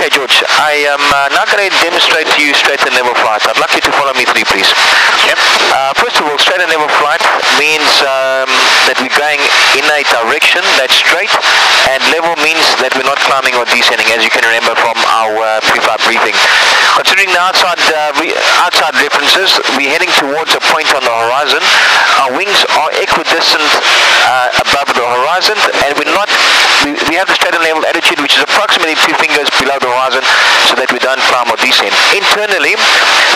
Okay, George, I am now going to demonstrate to you straight and level flight. I'd like you to follow me through, please. Yep. First of all, straight and level flight means that we're going in a direction that's straight, and level means that we're not climbing or descending, as you can remember from our pre-flight briefing. Considering the outside references, we're heading towards a point on the horizon. Our wings are equidistant above the horizon, and we have the straight and level attitude, which is approximately 2 fingers below the horizon, so that we don't climb or descend. Internally,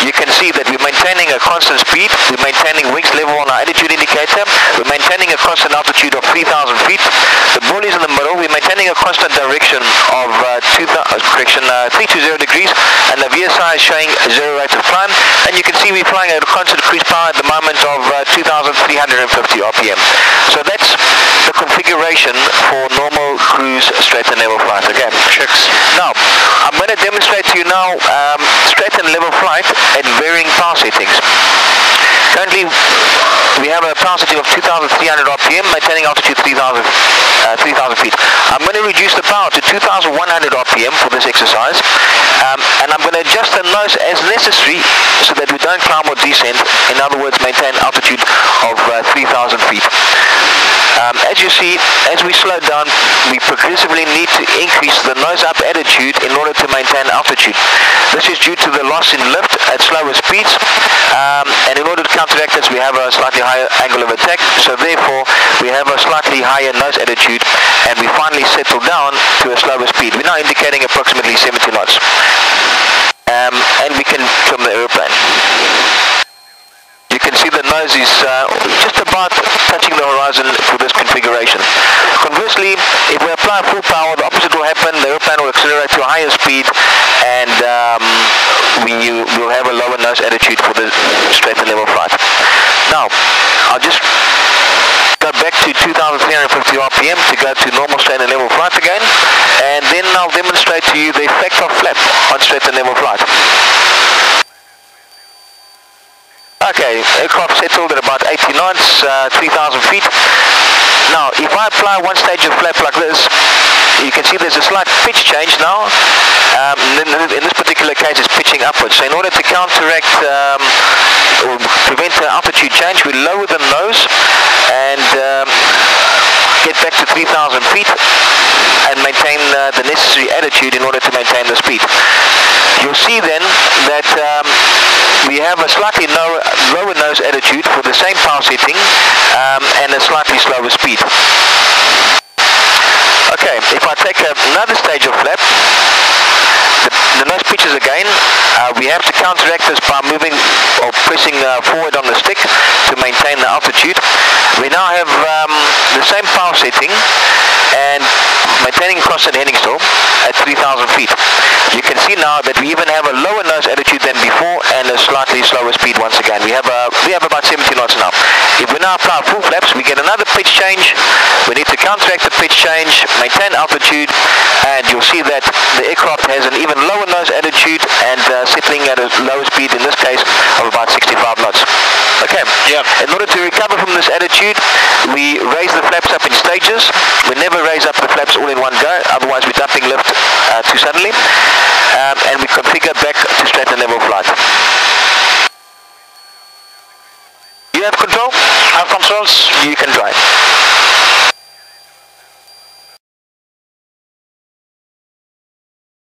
you can see that we're maintaining a constant speed, we're maintaining wings level on our attitude indicator, we're maintaining a constant altitude of 3,000 feet. The ball is in the middle, we're maintaining a constant direction of 320 degrees, and the VSI is showing 0 rate of climb, and you can see we're flying at a constant cruise power at the moment of 2,350 RPM. So that's the configuration for normal cruise straight and level flight. Okay, Checks. now I'm going to demonstrate to you now straight and level flight at varying power settings. Currently we have a power setting of 2,300 RPM, maintaining altitude 3,000 feet. I'm going to reduce the power to 2,100 RPM for this exercise, and I'm going to adjust the nose as necessary so that we don't climb or descend, in other words maintain altitude of 3,000 feet. As you see, as we slow down, we progressively need to increase the nose-up attitude in order to maintain altitude. This is due to the loss in lift at slower speeds, and in order to counteract this, we have a slightly higher angle of attack, so therefore we have a slightly higher nose attitude, and we finally settle down to a slower speed. We're now indicating approximately 70 knots, and we can trim the aeroplane. You can see the nose is just about touching the horizon for this configuration. Conversely, if we apply full power, the opposite will happen. The airplane will accelerate to a higher speed, and we will have a lower nose attitude for the straight and level flight. Now, I'll just go back to 2,350 RPM to go to normal straight and level flight again, and then I'll demonstrate to you the effect of flap on straight and level flight. Okay, aircraft settled at about 80 knots, 3,000 feet. Now, if I apply one stage of flap like this, you can see there's a slight pitch change now. In this particular case, it's pitching upwards. So in order to counteract or prevent the altitude change, we lower the nose and get back to 3,000 feet and maintain the necessary attitude in order to maintain the speed. You'll see then that we have a slightly lower nose attitude for the same power setting and a slightly slower speed. Okay, if I take another stage of flap, the nose pitches again. We have to counteract this by moving or pressing forward on the stick to maintain the altitude. We now have the same power setting and maintaining constant heading still at 3,000 feet. You can see now that we even have a lower nose attitude than before and a slightly slower speed once again. We have about 70 knots now. If we now apply full flaps, we get another pitch change. We need to counteract the pitch change, maintain altitude, and you'll see that the aircraft has an even lower nose attitude and settling at a lower speed, in this case of about 65 knots. Okay. Yep. In order to recover from this attitude, we raise the flaps up in stages. We never raise up the flaps all in one go, otherwise we're dumping lift too suddenly, and we configure back to straight and level flight. You have control? Have controls. You can